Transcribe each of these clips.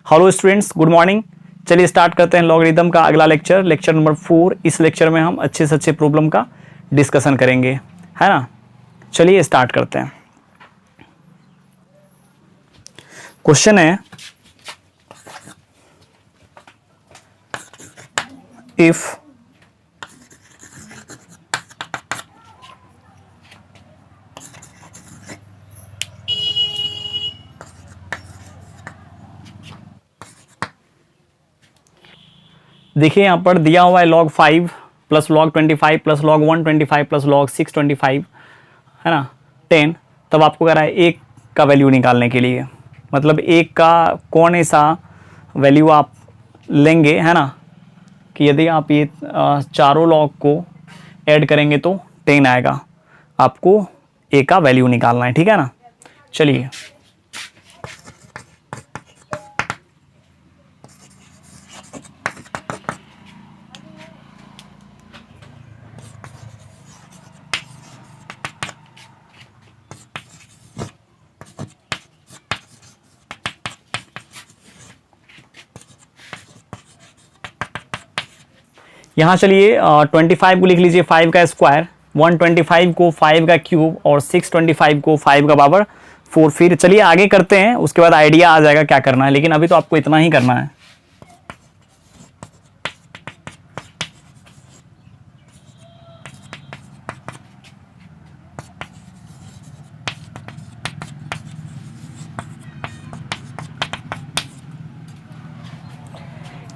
Hello students, good morning. चलिए start करते हैं लॉगरिदम का अगला लेक्चर, लेक्चर नंबर 4। इस लेक्चर में हम अच्छे से अच्छे प्रॉब्लम का डिस्कशन करेंगे, है ना। चलिए स्टार्ट करते हैं। क्वेश्चन है, इफ देखिए यहाँ पर दिया हुआ है log 5 plus log 25 plus log 125 plus log 625, है ना 10। तब आपको कह रहा है एक का वैल्यू निकालने के लिए, मतलब एक का कौन सा वैल्यू आप लेंगे, है ना, कि यदि आप ये चारों log को ऐड करेंगे तो 10 आएगा। आपको ए का वैल्यू निकालना है, ठीक है ना। चलिए यहाँ चलिए 25 को लिख लीजिए 5 का स्क्वायर, 125 को 5 का क्यूब और 625 को 5 का पावर 4। फिर चलिए आगे करते हैं, उसके बाद आइडिया आ जाएगा क्या करना है, लेकिन अभी तो आपको इतना ही करना है।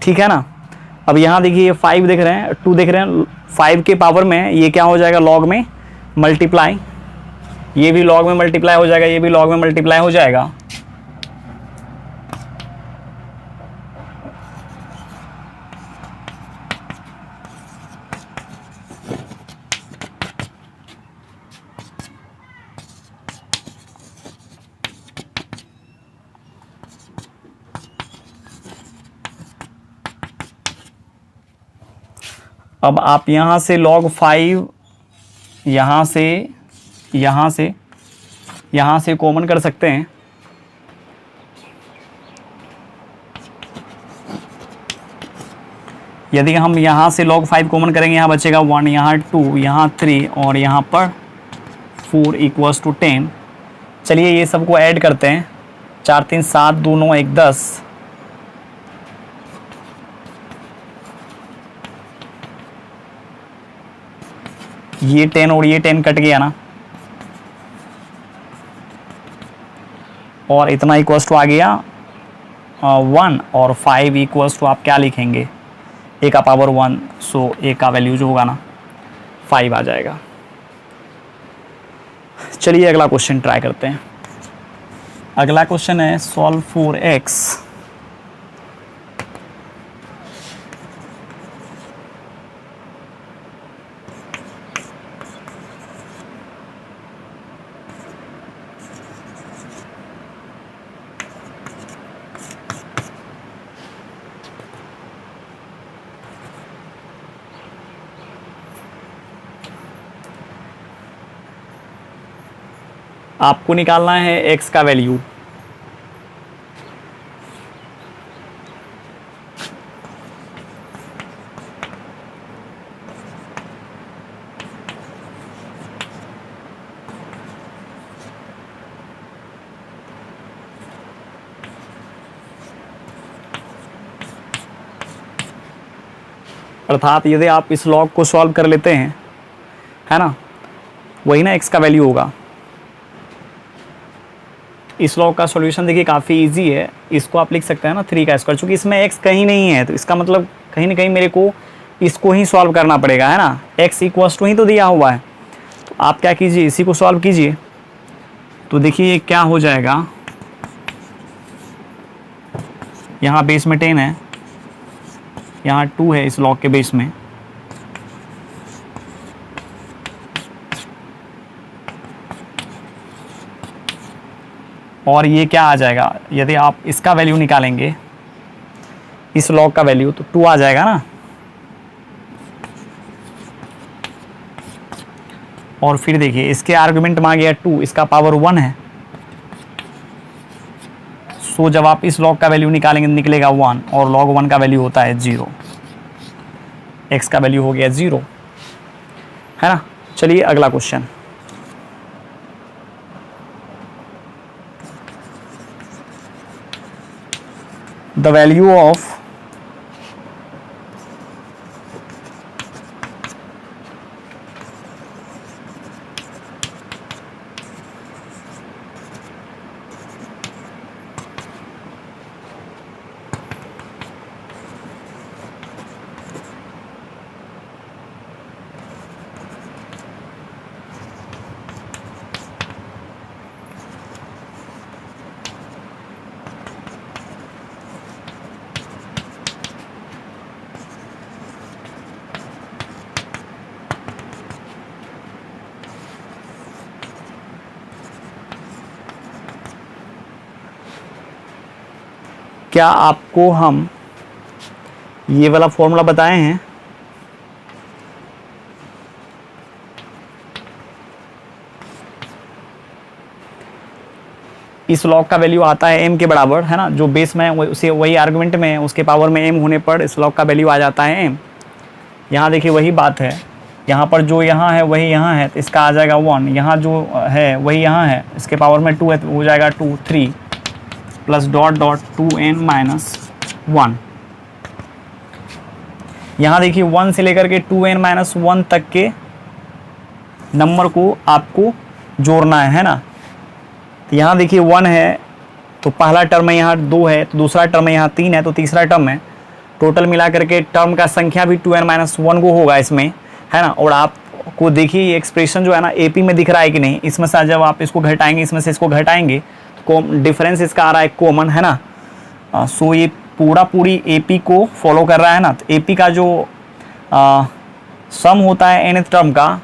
ठीक है ना। अब यहाँ देखिए ये 5 देख रहे हैं, 2 देख रहे हैं, 5 के पावर में ये क्या हो जाएगा, लॉग में मल्टीप्लाई, ये भी लॉग में मल्टीप्लाई हो जाएगा, ये भी लॉग में मल्टीप्लाई हो जाएगा। अब आप यहाँ से log 5 यहाँ से कॉमन कर सकते हैं। यदि हम यहाँ से log 5 कॉमन करेंगे, यहाँ बचेगा 1, यहाँ 2, यहाँ 3 और यहाँ पर 4 इक्वल्स टू 10। चलिए ये सबको ऐड करते हैं, 4 3 7 2 9 1 10। ये 10 और ये 10 कट गया ना, और इतना इक्वल्स टू आ गया 1 और 5 इक्वल्स टू आप क्या लिखेंगे, ए का पावर 1। सो ए का वैल्यू जो होगा ना 5 आ जाएगा। चलिए अगला क्वेश्चन ट्राई करते हैं। अगला क्वेश्चन है सॉल्व फॉर एक्स। आपको निकालना है x का वैल्यू। अर्थात यदि आप इस लॉग को सॉल्व कर लेते हैं, है ना, वही ना x का वैल्यू होगा। इस लॉग का सॉल्यूशन देखिए काफ़ी इजी है, इसको आप लिख सकते हैं ना 3 का स्क्वायर, चूँकि इसमें x कहीं नहीं है तो इसका मतलब कहीं ना कहीं मेरे को इसको ही सॉल्व करना पड़ेगा, है ना। x इक्वल्स टू ही तो दिया हुआ है, तो आप क्या कीजिए, इसी को सॉल्व कीजिए। तो देखिए क्या हो जाएगा, यहाँ बेस में 10 है, यहाँ 2 है इस लॉग के बेस में, और ये क्या आ जाएगा, यदि आप इसका वैल्यू निकालेंगे, इस लॉग का वैल्यू, तो 2 आ जाएगा ना। और फिर देखिए इसके आर्गुमेंट में आ गया 2, इसका पावर 1 है। सो जब आप इस लॉग का वैल्यू निकालेंगे निकलेगा 1 और log 1 का वैल्यू होता है 0, x का वैल्यू हो गया 0, है ना। चलिए अगला क्वेश्चन, द वैल्यू ऑफ क्या आपको हम ये वाला फॉर्मूला बताए हैं? इस लॉग का वैल्यू आता है m के बराबर, है ना, जो बेस में उसे वही आर्गुमेंट में उसके पावर में m होने पर इस लॉग का वैल्यू आ जाता है m। यहाँ देखिए वही बात है, यहाँ पर जो यहाँ है वही यहाँ है, तो इसका आ जाएगा 1, यहाँ जो है वही यहाँ है, इसके पावर में 2 है तो हो जाएगा 2, 3 plus dot dot 2n minus 1। यहाँ देखिए 1 से लेकर के 2n माइनस 1 तक के नंबर को आपको जोड़ना है ना। तो यहाँ देखिए 1 है तो पहला टर्म में यहाँ 2 है, तो दूसरा टर्म में यहाँ 3 है, तो तीसरा टर्म है। टोटल मिला करके टर्म का संख्या भी 2n माइनस 1 को होगा इसमें, है ना। और आपको देखिए ये एक्सप्रेशन जो है ना एपी में दिख रहा है कि नहीं, इसमें से जब आप इसको घटाएंगे, इसमें से इसको घटाएंगे तो डिफरेंस इसका आ रहा है कॉमन, है ना। सो ये पूरी एपी को फॉलो कर रहा है ना। तो एपी का जो सम होता है nth टर्म का,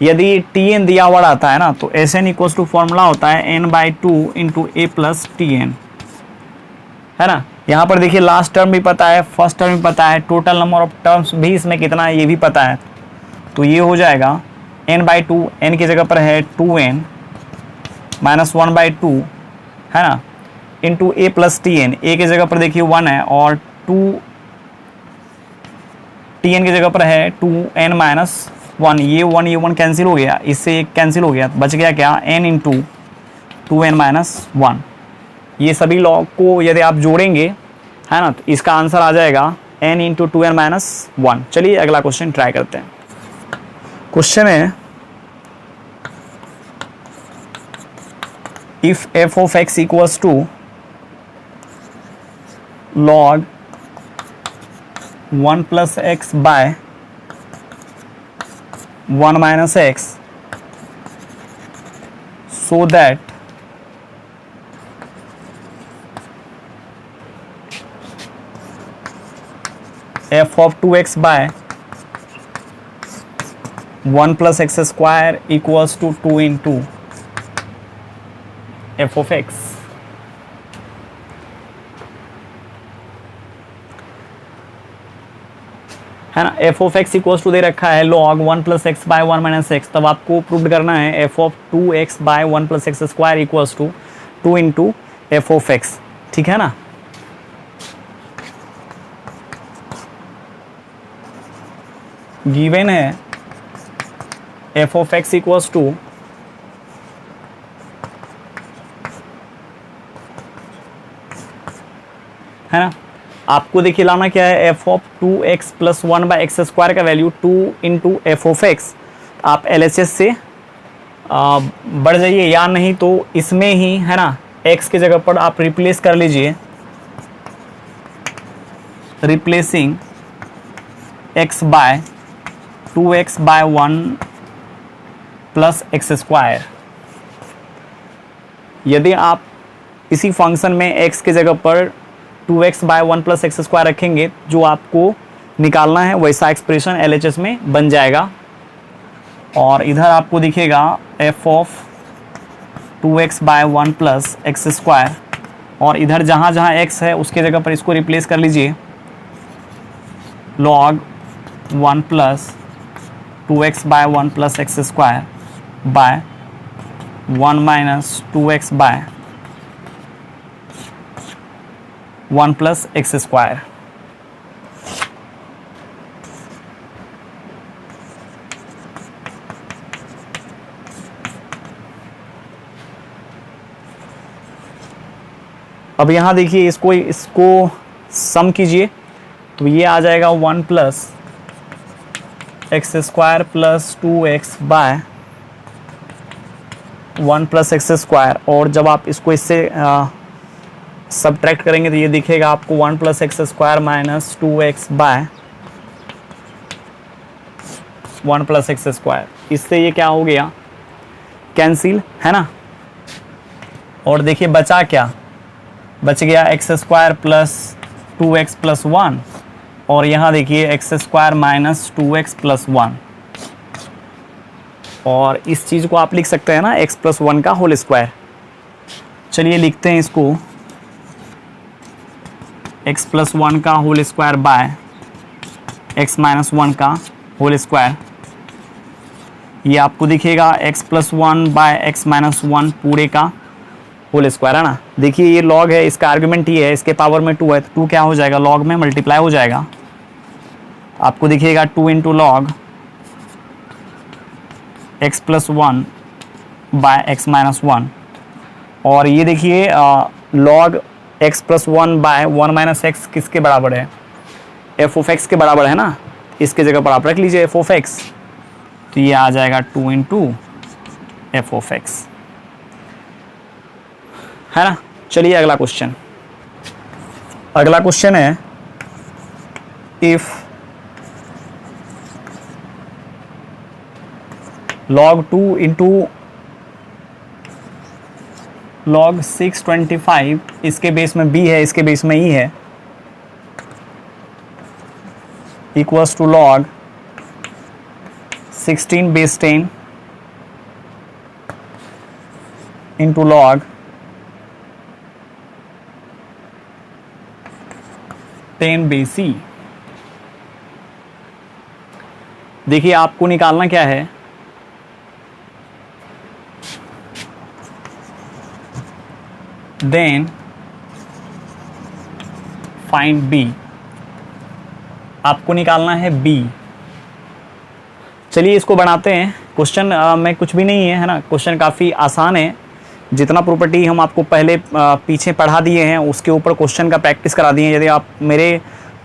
यदि tn दिया हुआ आता है ना तो Sn इक्वल्स टू फॉर्मूला होता है n/2 इंटू ए प्लस tn, है ना। यहाँ पर देखिए लास्ट टर्म भी पता है, फर्स्ट टर्म भी पता है, टोटल नंबर ऑफ टर्म्स भी इसमें कितना है ये भी पता है। तो ये हो जाएगा n/2, n की जगह पर है 2n माइनस 1/2, है ना, इंटू ए प्लस tn। ए की जगह पर देखिए 1 है और 2 tn की जगह पर है 2n माइनस 1। ये 1 कैंसिल हो गया, इससे एक कैंसिल हो गया, बच गया क्या n इंटू 2n माइनस 1। ये सभी लॉग को यदि आप जोड़ेंगे, है ना, तो इसका आंसर आ जाएगा n इंटू 2n माइनस 1। चलिए अगला क्वेश्चन ट्राई करते हैं। क्वेश्चन है if f of x equals to log 1 plus x by 1 minus x, so that f of 2x by 1 plus x square equals to 2 into f of x। है ना, f of x equals to दे रखा है log 1 plus x by 1 minus x। तब आपको prove करना है f of 2x by 1 plus x square equals to 2 into f of x, ठीक है ना। गिवन है f of x equals to है ना। आपको देखिए लाना क्या है, f of 2x plus 1 by x square का value 2 into f of x. आप LHS से बढ़ जाइए, या नहीं तो इसमें ही, है ना, x की जगह पर आप रिप्लेस कर लीजिए, replacing x by 2x by 1 plus x square. यदि आप इसी फंक्शन में x की जगह पर 2x by 1 plus x square रखेंगे, जो आपको निकालना है वैसा एक्सप्रेशन LHS में बन जाएगा। और इधर आपको दिखेगा f of 2x by 1 plus x square, और इधर जहाँ जहाँ x है उसके जगह पर इसको रिप्लेस कर लीजिए, log 1 plus 2x by 1 plus x square by 1 minus 2x by 1 plus x square. अब यहाँ देखिए इसको सम कीजिए तो ये आ जाएगा 1 plus x square plus 2x by 1 plus x square, और जब आप इसको इससे सब्ट्रैक्ट करेंगे तो ये दिखेगा आपको 1 plus x square minus 2x by 1 plus x square. इससे ये क्या हो गया, कैंसिल, है ना। और देखिए बचा क्या, बच गया x square plus 2x plus 1, और यहाँ देखिए x square minus 2x plus 1, और इस चीज़ को आप लिख सकते हैं ना x प्लस 1 का होल स्क्वायर। चलिए लिखते हैं इसको, x प्लस 1 का whole square by x minus 1 का होल स्क्वायर। ये आपको दिखेगा x plus 1 by x minus 1 पूरे का होल स्क्वायर, है ना। देखिए ये लॉग है, इसका आर्गुमेंट ये है, इसके पावर में 2 है तो 2 क्या हो जाएगा, लॉग में मल्टीप्लाई हो जाएगा। आपको दिखेगा 2 into log x plus 1 by x minus 1, और ये देखिए log x plus 1 by 1 minus x किसके बराबर है, f ऑफ x के बराबर है ना। इसके जगह पर आप रख लीजिए f ऑफ x, तो ये आ जाएगा 2 इंटू f ऑफ x, है ना। चलिए अगला क्वेश्चन, अगला क्वेश्चन है इफ log 2 इंटू log 625, इसके बेस में b है, इसके बेस में e है, equals to log 16 base 10 into log 10 base c। देखिए आपको निकालना क्या है, देन फाइंड b, आपको निकालना है b। चलिए इसको बनाते हैं। क्वेश्चन में कुछ भी नहीं है ना, क्वेश्चन काफ़ी आसान है। जितना प्रॉपर्टी हम आपको पहले पीछे पढ़ा दिए हैं उसके ऊपर क्वेश्चन का प्रैक्टिस करा दिए हैं। यदि आप मेरे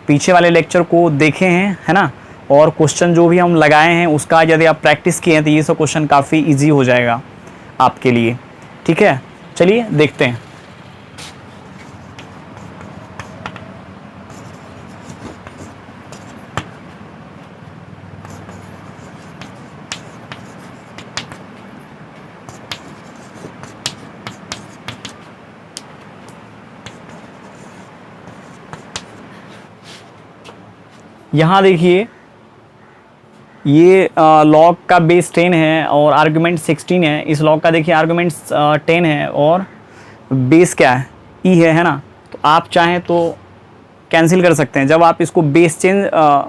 पीछे वाले लेक्चर को देखे हैं, है ना, और क्वेश्चन जो भी हम लगाए हैं उसका यदि आप प्रैक्टिस किए हैं तो ये सब क्वेश्चन काफ़ी इजी हो जाएगा आपके लिए। ठीक है, चलिए देखते हैं। यहाँ देखिए ये लॉग का बेस 10 है और आर्गुमेंट 16 है। इस लॉग का देखिए आर्गुमेंट 10 है और बेस क्या है, ई है ना। तो आप चाहें तो कैंसिल कर सकते हैं। जब आप इसको बेस चेंज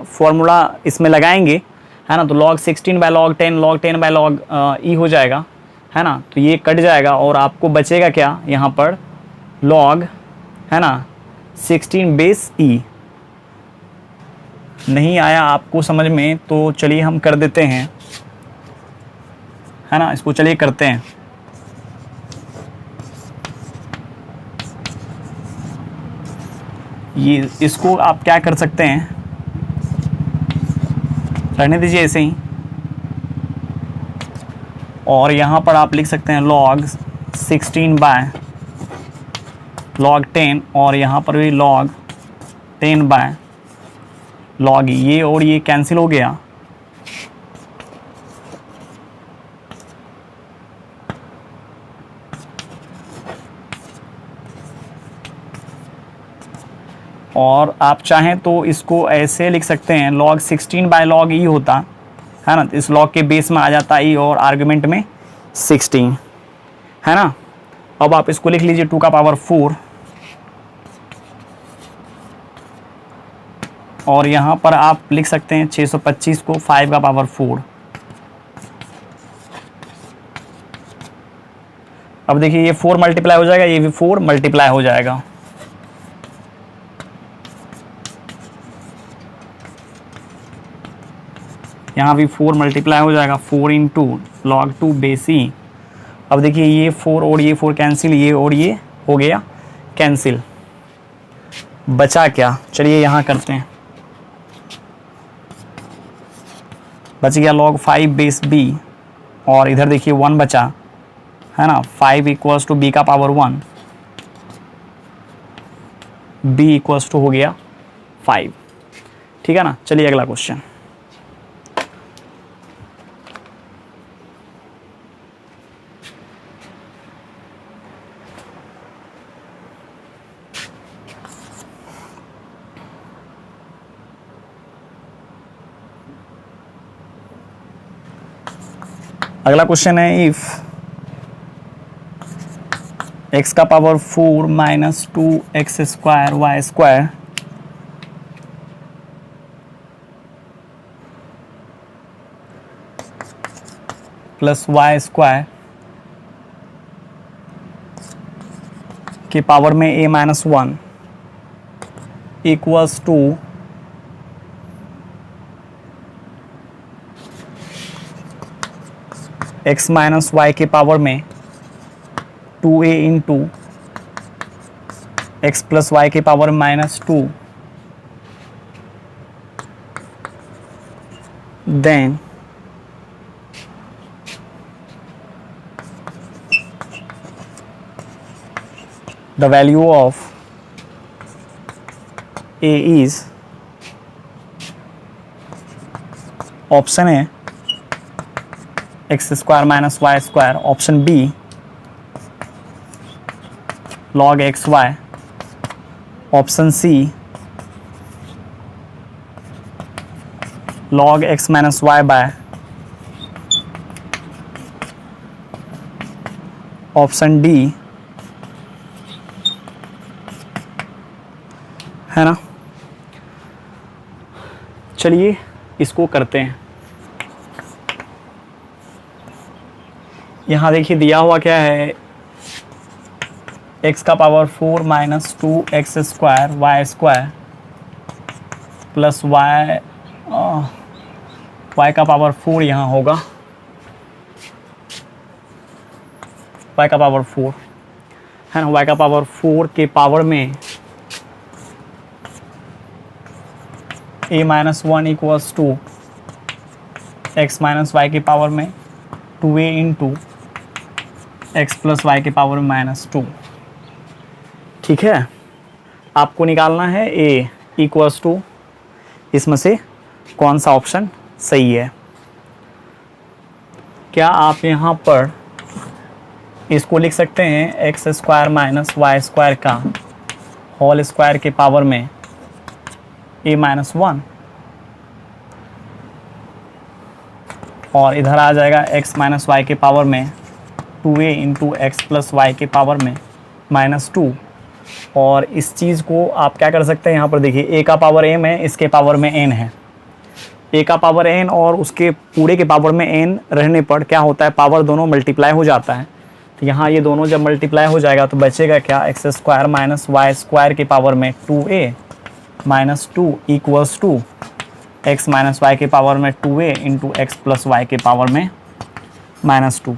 फॉर्मूला इसमें लगाएंगे, है ना, तो log 16 by log 10 log 10 by log e हो जाएगा, है ना। तो ये कट जाएगा और आपको बचेगा क्या यहाँ पर, log, है ना, 16 बेस ई। नहीं आया आपको समझ में तो चलिए हम कर देते हैं, है ना। इसको चलिए करते हैं। ये इसको आप क्या कर सकते हैं, रहने दीजिए ऐसे ही, और यहाँ पर आप लिख सकते हैं log 16 बाय log 10, और यहाँ पर भी log 10 बाय log, ये और ये कैंसिल हो गया। और आप चाहें तो इसको ऐसे लिख सकते हैं, log 16 बाय log ई होता, है ना। इस log के बेस में आ जाता ई और आर्गुमेंट में 16, है ना। अब आप इसको लिख लीजिए 2 का पावर 4, और यहाँ पर आप लिख सकते हैं 625 को 5 का पावर 4। अब देखिए ये 4 मल्टीप्लाई हो जाएगा, ये भी 4 मल्टीप्लाई हो जाएगा। यहाँ भी 4 मल्टीप्लाई हो जाएगा, 4 इंटू लॉग 2 बेस ई। अब देखिए ये 4 और ये 4 कैंसिल, ये और ये हो गया कैंसिल, बचा क्या, चलिए यहाँ करते हैं। बच गया log 5 बेस b, और इधर देखिए 1 बचा है ना, 5 इक्वल्स टू b का पावर 1, b इक्वल्स टू हो गया 5। ठीक है ना, चलिए अगला क्वेश्चन। अगला क्वेश्चन है, इफ x का power 4 minus 2x square y square plus y square के पावर में a minus 1 equals to x minus y के पावर में 2a into x plus y के power minus 2, then the value of a is, option है x square minus y square, option B log x y, option C log x minus y by, option D, है ना। चलिए इसको करते हैं। यहाँ देखिए दिया हुआ क्या है, x का power 4 minus 2x square y square plus y का पावर 4 यहाँ होगा, y का पावर 4 है ना, y का पावर 4 के पावर में a minus 1 equals to x minus y के पावर में 2a into x plus y के पावर में माइनस 2। ठीक है, आपको निकालना है a इक्वल्स टू, इसमें से कौन सा ऑप्शन सही है। क्या आप यहाँ पर इसको लिख सकते हैं x square minus y square का होल स्क्वायर के पावर में a माइनस 1, और इधर आ जाएगा x माइनस वाई के पावर में 2a into x plus y के पावर में माइनस 2। और इस चीज़ को आप क्या कर सकते हैं, यहाँ पर देखिए a का पावर m है, इसके पावर में n है, a का पावर n और उसके पूरे के पावर में n रहने पर क्या होता है, पावर दोनों मल्टीप्लाई हो जाता है। तो यहाँ ये दोनों जब मल्टीप्लाई हो जाएगा तो बचेगा क्या, x square minus y square के पावर में 2a minus 2 equals to x minus y के पावर में 2a into x plus y के पावर में माइनस 2।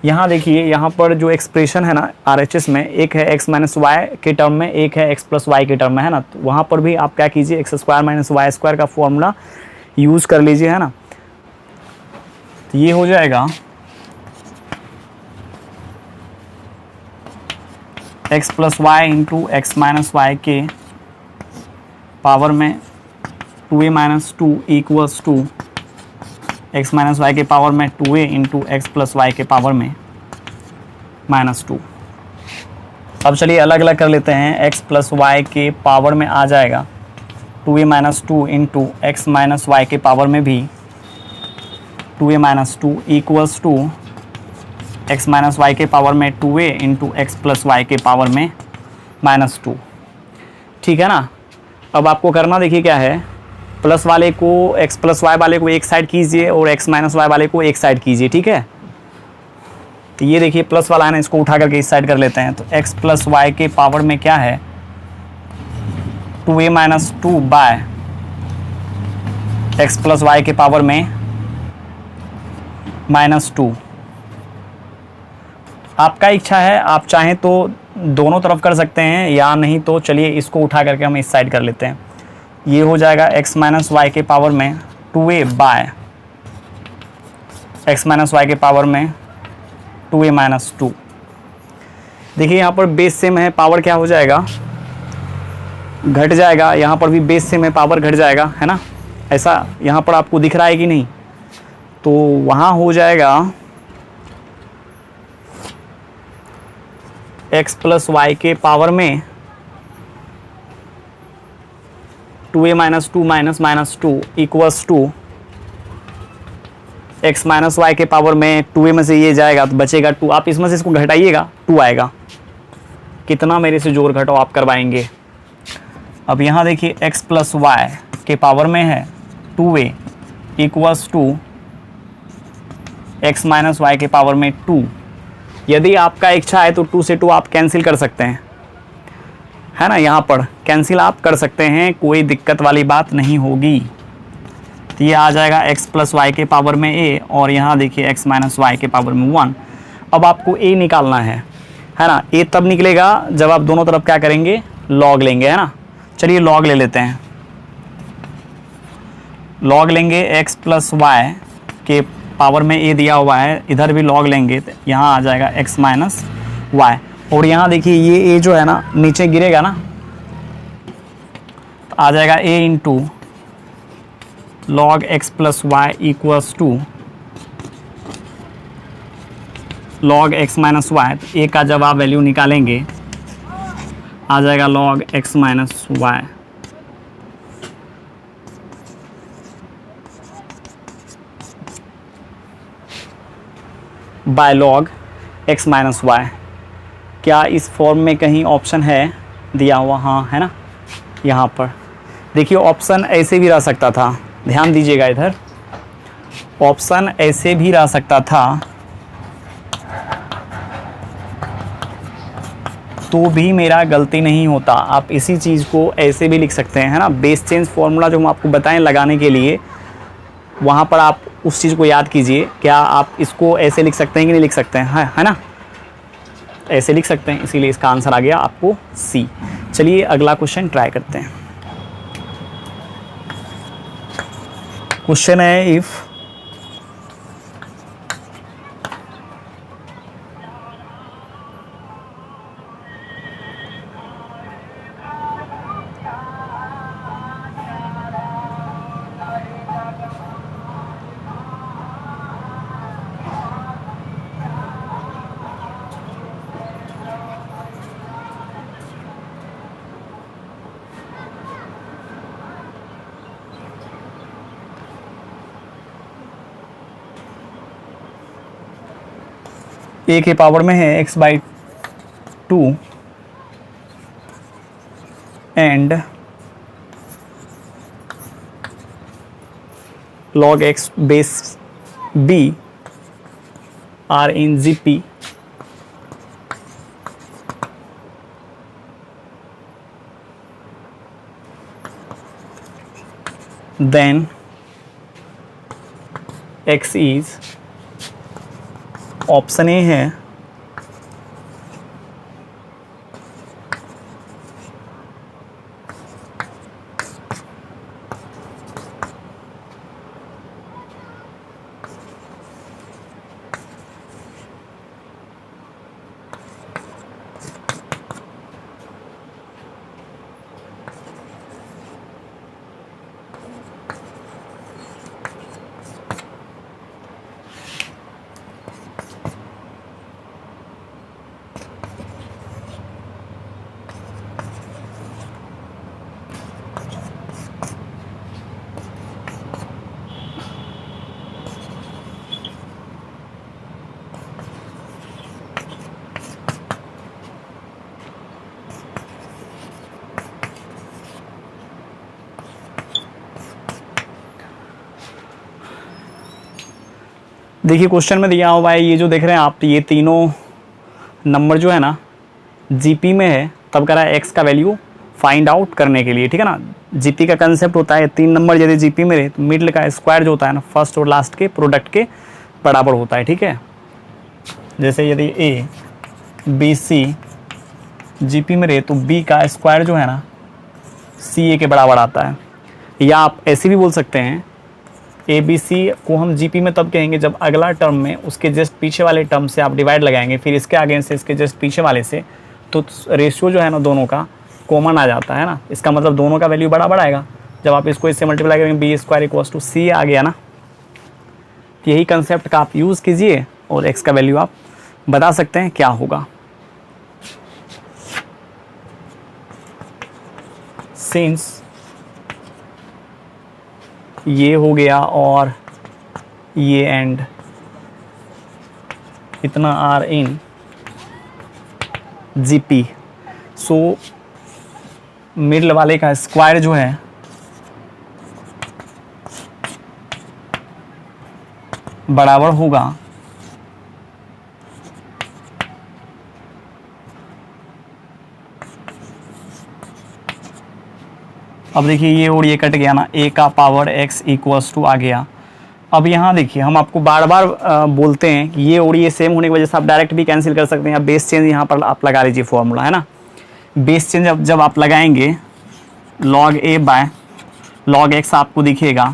यहाँ देखिए, यहाँ पर जो एक्सप्रेशन है ना RHS में, एक है x माइनस वाई के टर्म में, एक है x प्लस वाई के टर्म में, है ना। तो वहाँ पर भी आप क्या कीजिए, x square minus y square का फॉर्मूला यूज़ कर लीजिए, है ना। तो ये हो जाएगा x plus y into x minus y के पावर में 2a minus 2 equals to x minus y के पावर में 2a into x plus y के पावर में माइनस 2। अब चलिए अलग अलग कर लेते हैं। x प्लस वाई के पावर में आ जाएगा 2a minus 2 into x minus y के पावर में भी 2a minus 2 equals to x minus y के पावर में 2a into x plus y के पावर में माइनस 2। ठीक है ना। अब आपको करना देखिए क्या है, प्लस वाले को, x प्लस वाई वाले को एक साइड कीजिए और x माइनस वाई वाले को एक साइड कीजिए। ठीक है, तो ये देखिए प्लस वाला है ना, इसको उठा करके इस साइड कर लेते हैं। तो x प्लस वाई के पावर में क्या है, 2a minus 2 by x plus y के पावर में -2। आपका इच्छा है, आप चाहें तो दोनों तरफ कर सकते हैं, या नहीं तो चलिए इसको उठा करके हम इस साइड कर लेते हैं। ये हो जाएगा x माइनस वाई के पावर में 2a by x minus y के पावर में 2a माइनस 2। देखिए यहाँ पर बेस सेम है, पावर क्या हो जाएगा, घट जाएगा। यहाँ पर भी बेस सेम है, पावर घट जाएगा, है ना। ऐसा यहाँ पर आपको दिख रहा है कि नहीं, तो वहाँ हो जाएगा x प्लस वाई के पावर में 2a minus 2 minus 2 equals to x minus y के पावर में 2a में से ये जाएगा तो बचेगा 2। आप इसमें से इसको घटाइएगा, 2 आएगा। कितना मेरे से जोड़ घटाओ आप करवाएंगे। अब यहाँ देखिए x प्लस वाई के पावर में है 2a equals to x minus y के पावर में 2। यदि आपका इच्छा है तो 2 से 2 आप कैंसिल कर सकते हैं, है ना। यहाँ पर कैंसिल आप कर सकते हैं, कोई दिक्कत वाली बात नहीं होगी। तो ये आ जाएगा x प्लस वाई के पावर में a, और यहाँ देखिए x माइनस वाई के पावर में 1। अब आपको a निकालना है ना। a तब निकलेगा जब आप दोनों तरफ क्या करेंगे, log लेंगे, है ना। चलिए log ले लेते हैं। log लेंगे x प्लस वाई के पावर में a दिया हुआ है, इधर भी log लेंगे तो यहाँ आ जाएगा x माइनस वाई। और यहाँ देखिए ये a जो है ना नीचे गिरेगा ना, तो आ जाएगा a into log x plus y equals to log x minus y. तो a का जब आप वैल्यू निकालेंगे आ जाएगा log x minus y by log x minus y. क्या इस फॉर्म में कहीं ऑप्शन है दिया हुआ, हाँ है ना। यहाँ पर देखिए ऑप्शन ऐसे भी रह सकता था, ध्यान दीजिएगा इधर, ऑप्शन ऐसे भी रह सकता था तो भी मेरा गलती नहीं होता। आप इसी चीज़ को ऐसे भी लिख सकते हैं, है ना। बेस चेंज फार्मूला जो हम आपको बताएं लगाने के लिए, वहाँ पर आप उस चीज़ को याद कीजिए। क्या आप इसको ऐसे लिख सकते हैं कि नहीं लिख सकते हैं, है ना। ऐसे लिख सकते हैं, इसीलिए इसका आंसर आ गया आपको सी। चलिए अगला क्वेश्चन ट्राई करते हैं। क्वेश्चन है इफ a के पावर में है x by 2 and log x base b are in GP, then x is, option A है देखिए क्वेश्चन में दिया हुआ है, ये जो देख रहे हैं आप, ये तीनों नंबर जो है ना जीपी में है, तब कह रहा है एक्स का वैल्यू फाइंड आउट करने के लिए, ठीक है ना। जीपी का कंसेप्ट होता है 3 नंबर यदि जीपी में रहे तो मिडल का स्क्वायर जो होता है ना, फर्स्ट और लास्ट के प्रोडक्ट के बराबर होता है, ठीक है। जैसे यदि A B C G P में रहे तो बी का स्क्वायर जो है ना सी ए के बराबर आता है। या आप ऐसे भी बोल सकते हैं ए बी सी को हम जी पी में तब कहेंगे जब अगला टर्म में उसके जस्ट पीछे वाले टर्म से आप डिवाइड लगाएंगे, फिर इसके आगे से इसके जस्ट पीछे वाले से, तो रेशियो जो है ना दोनों का कॉमन आ जाता है ना। इसका मतलब दोनों का वैल्यू बराबर आएगा। जब आप इसको इससे मल्टीप्लाई करेंगे बी स्क्वायर इक्वल्स टू सी आ गया ना। यही कंसेप्ट का आप यूज़ कीजिए और एक्स का वैल्यू आप बता सकते हैं क्या होगा। सिंस ये हो गया और ये एंड इतना are in G P, so middle वाले का स्क्वायर जो है बराबर होगा अब देखिए ये और ये कट गया ना, ए का पावर एक्स इक्वल्स टू आ गया। अब यहाँ देखिए हम आपको बार बार बोलते हैं कि ये और ये सेम होने की वजह से आप डायरेक्ट भी कैंसिल कर सकते हैं, या बेस चेंज यहाँ पर आप लगा लीजिए फॉर्मूला, है ना। बेस चेंज जब आप लगाएंगे log a by log x आपको दिखेगा,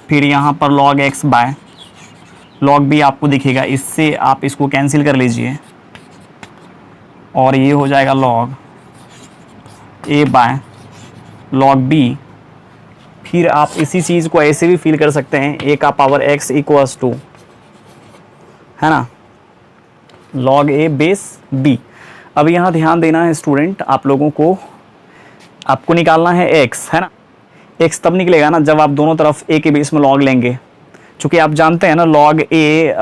फिर यहाँ पर log x by log b आपको दिखेगा, इससे आप इसको कैंसिल कर लीजिए और ये हो जाएगा log a by log b. फिर आप इसी चीज़ को ऐसे भी फील कर सकते हैं ए का पावर एक्स इक्वल्स टू, है ना, लॉग ए बेस बी। अब यहाँ ध्यान देना है स्टूडेंट, आप लोगों को आपको निकालना है एक्स, है ना। एक्स तब निकलेगा ना जब आप दोनों तरफ ए के बेस में लॉग लेंगे। चूँकि आप जानते हैं ना लॉग ए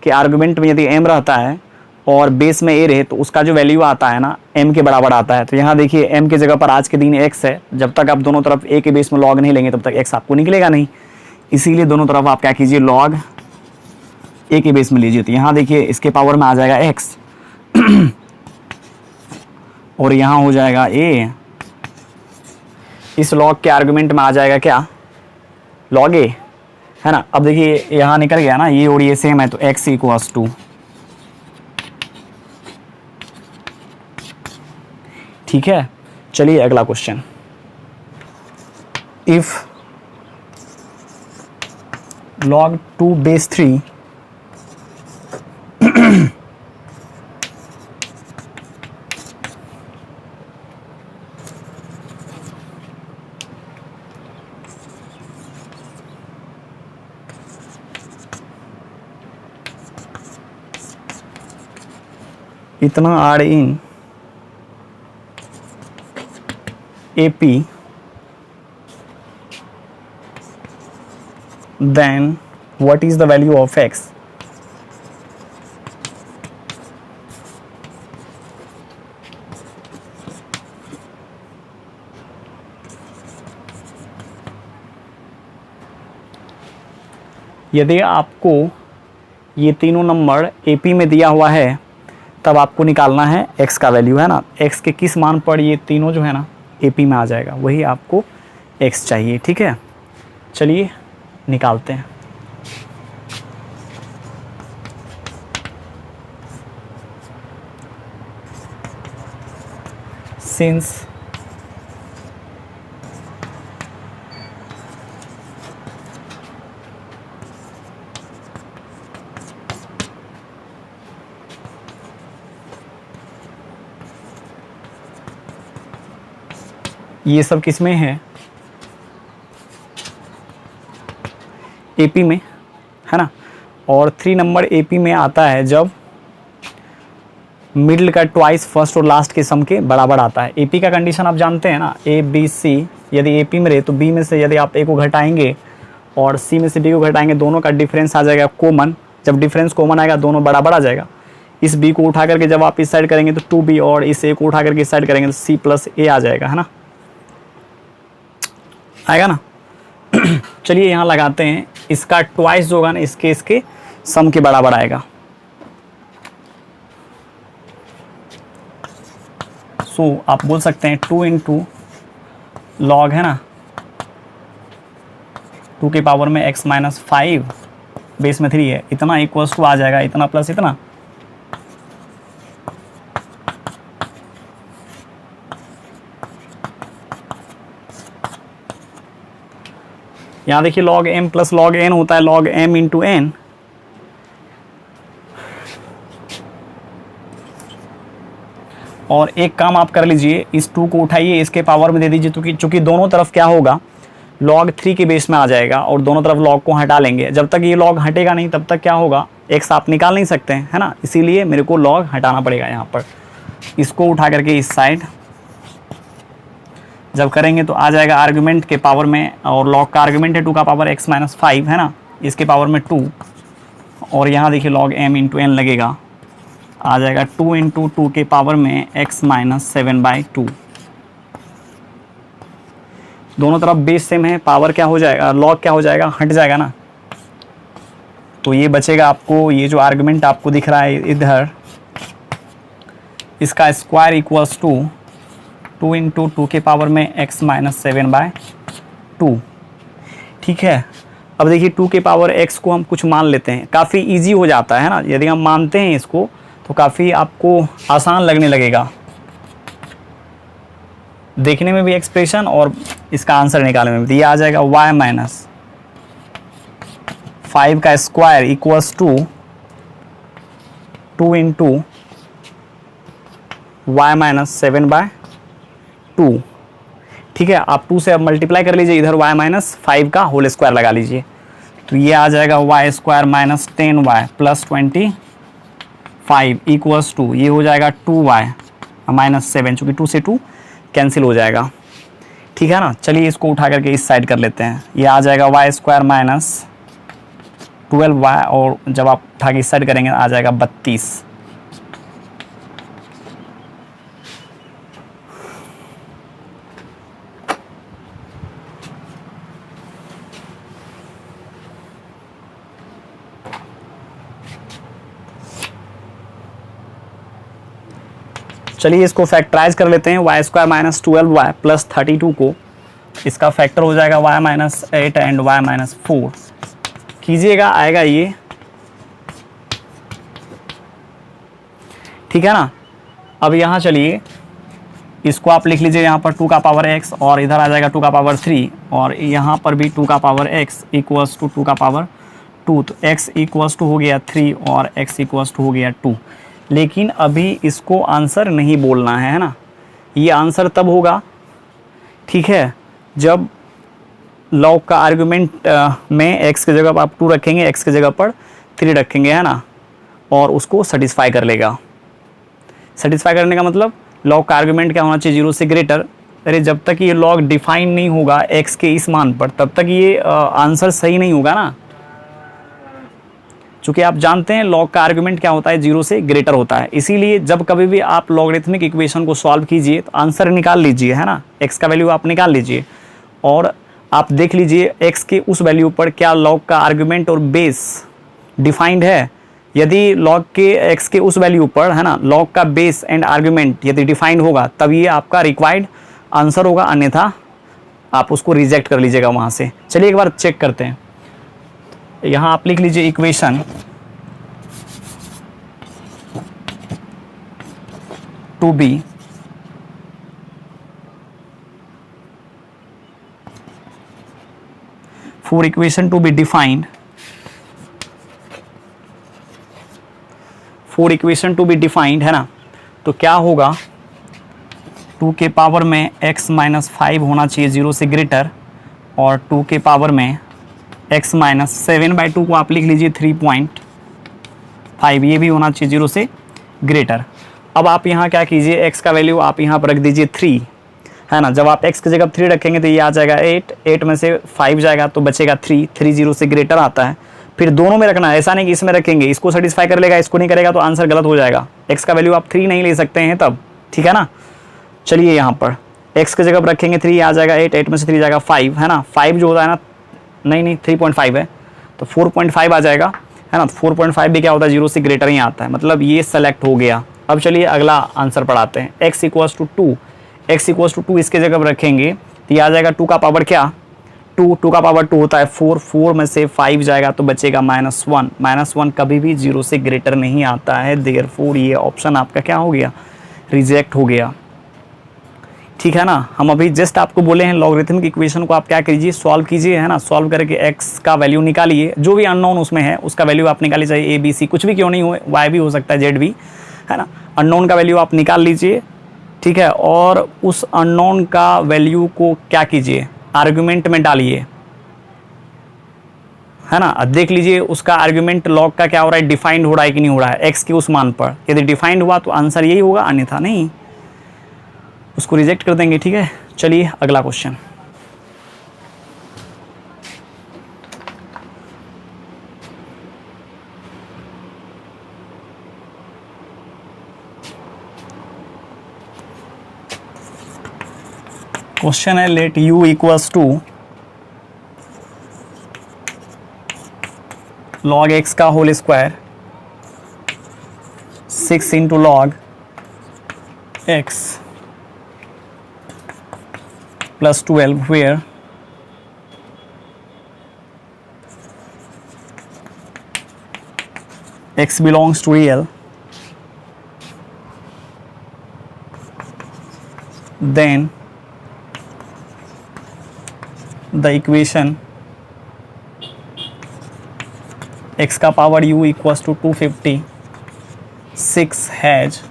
के आर्गुमेंट में यदि एम रहता है और बेस में ए रहे तो उसका जो वैल्यू आता है ना m के बराबर आता है। तो यहाँ देखिए m के जगह पर आज के दिन x है, जब तक आप दोनों तरफ a के बेस में log नहीं लेंगे तब तक x आपको निकलेगा नहीं। इसीलिए दोनों तरफ आप क्या कीजिए log a के बेस में लीजिए। तो यहाँ देखिए इसके पावर में आ जाएगा x और यहाँ हो जाएगा a, इस log के आर्गुमेंट में आ जाएगा क्या log a, है ना। अब देखिए यहाँ निकल गया ना ये और ये सेम है तो x इक्वल्स टू, ठीक है। चलिए अगला क्वेश्चन, इफ log 2 बेस 3 इतना are in AP, then what is the value of x? यदि आपको ये तीनों नंबर AP में दिया हुआ है तब आपको निकालना है x का वैल्यू, है ना। x के किस मान पर ये तीनों जो है ना AP में आ जाएगा, वही आपको x चाहिए, ठीक है। चलिए निकालते हैं। सिंस ये सब किस में है AP में, है ना। और 3 नंबर AP में आता है जब मिडिल का ट्वाइस फर्स्ट और लास्ट के सम के बराबर आता है। AP का कंडीशन आप जानते हैं ना, A B C यदि AP में रहे तो B में से यदि आप A को घटाएंगे और C में से D को घटाएंगे, दोनों का डिफरेंस आ जाएगा कॉमन। जब डिफरेंस कॉमन आएगा दोनों बराबर आ जाएगा। इस B को उठा करके जब आप इस साइड करेंगे तो 2B और इस A को उठा करके इस साइड करेंगे तो C प्लस A आ जाएगा, है ना, आएगा ना। चलिए यहाँ लगाते हैं, इसका ट्वाइस जो होगा ना इसके सम के बराबर आएगा। सो आप बोल सकते हैं 2 इंटू लॉग, है ना, 2 के पावर में x माइनस 5 बेस में 3 है, इतना इक्वल्स टू आ जाएगा इतना प्लस इतना, यहाँ देखिए log m plus log n होता है log m इंटू n, और एक काम आप कर लीजिए, इस 2 को उठाइए इसके पावर में दे दीजिए, चूंकि दोनों तरफ क्या होगा log 3 के बेस में आ जाएगा और दोनों तरफ log को हटा लेंगे। जब तक ये log हटेगा नहीं तब तक क्या होगा, x आप निकाल नहीं सकते हैं, है ना, इसीलिए मेरे को log हटाना पड़ेगा। यहाँ पर इसको उठा करके इस साइड जब करेंगे तो आ जाएगा आर्गुमेंट के पावर में, और log का आर्गुमेंट है 2 का पावर x माइनस 5, है ना, इसके पावर में 2, और यहाँ देखिए log m इंटू n लगेगा, आ जाएगा 2 इंटू 2 के पावर में x माइनस 7/2। दोनों तरफ बेस सेम है, पावर क्या हो जाएगा, log क्या हो जाएगा, हट जाएगा ना, तो ये बचेगा आपको, ये जो आर्गुमेंट आपको दिख रहा है इधर, इसका स्क्वायर इक्वल्स टू 2 इंटू 2 के पावर में x माइनस 7/2। ठीक है, अब देखिए 2 के पावर x को हम कुछ मान लेते हैं, काफ़ी इजी हो जाता है ना, यदि हम मानते हैं इसको तो काफ़ी आपको आसान लगने लगेगा देखने में भी एक्सप्रेशन और इसका आंसर निकालने में भी। ये आ जाएगा y माइनस 5 का square equals to 2 into y minus 7/2। ठीक है, आप 2 से अब मल्टीप्लाई कर लीजिए, इधर y माइनस 5 का होल स्क्वायर लगा लीजिए, तो ये आ जाएगा y square minus 10y plus 25 equals to, ये हो जाएगा 2y माइनस 7, चूँकि 2 से 2 कैंसिल हो जाएगा। ठीक है ना, चलिए इसको उठा करके इस साइड कर लेते हैं, ये आ जाएगा y स्क्वायर माइनस 12y, और जब आप उठा के इस साइड करेंगे आ जाएगा 32। चलिए इसको फैक्टराइज कर लेते हैं, y square minus 12y plus 32 को, इसका फैक्टर हो जाएगा y minus 8 and y minus 4 कीजिएगा, आएगा ये। ठीक है ना, अब यहाँ चलिए इसको आप लिख लीजिए, यहाँ पर 2 का पावर x और इधर आ जाएगा 2 का पावर 3, और यहाँ पर भी 2 का पावर x इक्वल्स टू 2 का पावर 2, तो x इक्वल्स टू हो गया 3 और x इक्वल्स टू हो गया 2। लेकिन अभी इसको आंसर नहीं बोलना है ना, ये आंसर तब होगा, ठीक है, जब log का आर्गुमेंट में x की जगह पर आप 2 रखेंगे, x की जगह पर 3 रखेंगे, है ना, और उसको सेटिस्फाई कर लेगा। सेटिस्फाई करने का मतलब log का आर्गुमेंट क्या होना चाहिए, 0 से ग्रेटर। अरे जब तक ये log डिफाइन नहीं होगा x के इस मान पर, तब तक ये आंसर सही नहीं होगा ना, चूँकि आप जानते हैं log का आर्गुमेंट क्या होता है, 0 से ग्रेटर होता है। इसीलिए जब कभी भी आप लॉगरिथमिक इक्वेशन को सॉल्व कीजिए तो आंसर निकाल लीजिए, है ना, x का वैल्यू आप निकाल लीजिए, और आप देख लीजिए x के उस वैल्यू पर क्या log का आर्गुमेंट और बेस डिफाइंड है। यदि log के x के उस वैल्यू पर, है ना, log का बेस एंड आर्गुमेंट यदि डिफाइंड होगा तब ये आपका रिक्वायर्ड आंसर होगा, अन्यथा आप उसको रिजेक्ट कर लीजिएगा वहाँ से। चलिए एक बार चेक करते हैं, यहाँ आप लिख लीजिए equation two B for equation to be defined, for equation to be defined, है ना, तो क्या होगा, 2 के पावर में x माइनस 5 होना चाहिए 0 से ग्रेटर, और 2 के पावर में x माइनस 7/2 को आप लिख लीजिए 3.5, ये भी होना चाहिए 0 से ग्रेटर। अब आप यहाँ क्या कीजिए, x का वैल्यू आप यहाँ पर रख दीजिए 3, है ना, जब आप x की जगह 3 रखेंगे तो ये आ जाएगा 8 में से 5 जाएगा तो बचेगा 3 0 से ग्रेटर आता है। फिर दोनों में रखना है, ऐसा नहीं कि इसमें रखेंगे इसको सेटिस्फाई कर लेगा, इसको नहीं करेगा तो आंसर गलत हो जाएगा। x का वैल्यू आप 3 नहीं ले सकते हैं तब, ठीक है ना। चलिए यहाँ पर x की जगह पर रखेंगे 3, आ जाएगा 8 में से 3 जाएगा 5, है ना, 5 जो होता है ना, नहीं 3.5 है तो 4.5 आ जाएगा, है ना, 4.5 भी क्या होता है, 0 से ग्रेटर ही आता है, मतलब ये सेलेक्ट हो गया। अब चलिए अगला आंसर पढ़ाते हैं, x equals to 2, x equals to 2 इसके जगह पर रखेंगे तो ये आ जाएगा 2 का पावर क्या, टू का पावर 2 होता है 4, 4 में से 5 जाएगा तो बचेगा -1। -1 कभी भी 0 से ग्रेटर नहीं आता है, देयरफॉर ये ऑप्शन आपका क्या हो गया, रिजेक्ट हो गया। ठीक है ना। हम अभी जस्ट आपको बोले हैं लॉगरिथमिक इक्वेशन को आप क्या कीजिए, सॉल्व कीजिए, है ना। सॉल्व करके x का वैल्यू निकालिए, जो भी अननोन उसमें है उसका वैल्यू आप निकालिए, चाहे a b c कुछ भी क्यों नहीं हो, y भी हो सकता है, z भी, है ना। अननोन का वैल्यू आप निकाल लीजिए, ठीक है। और उस अननोन का वैल्यू को क्या कीजिए, आर्गुमेंट में डालिए, है ना। देख लीजिए उसका आर्गुमेंट लॉग का क्या हो रहा है, डिफाइंड हो रहा है कि नहीं हो रहा है x के उस मान पर। यदि डिफाइंड हुआ तो आंसर यही होगा, अन्यथा नहीं, उसको रिजेक्ट कर देंगे। ठीक है, चलिए अगला क्वेश्चन। क्वेश्चन है let u equals to log x का whole square 6 into log x plus 12 where x belongs to real, then the equation x का power u equals to 256 has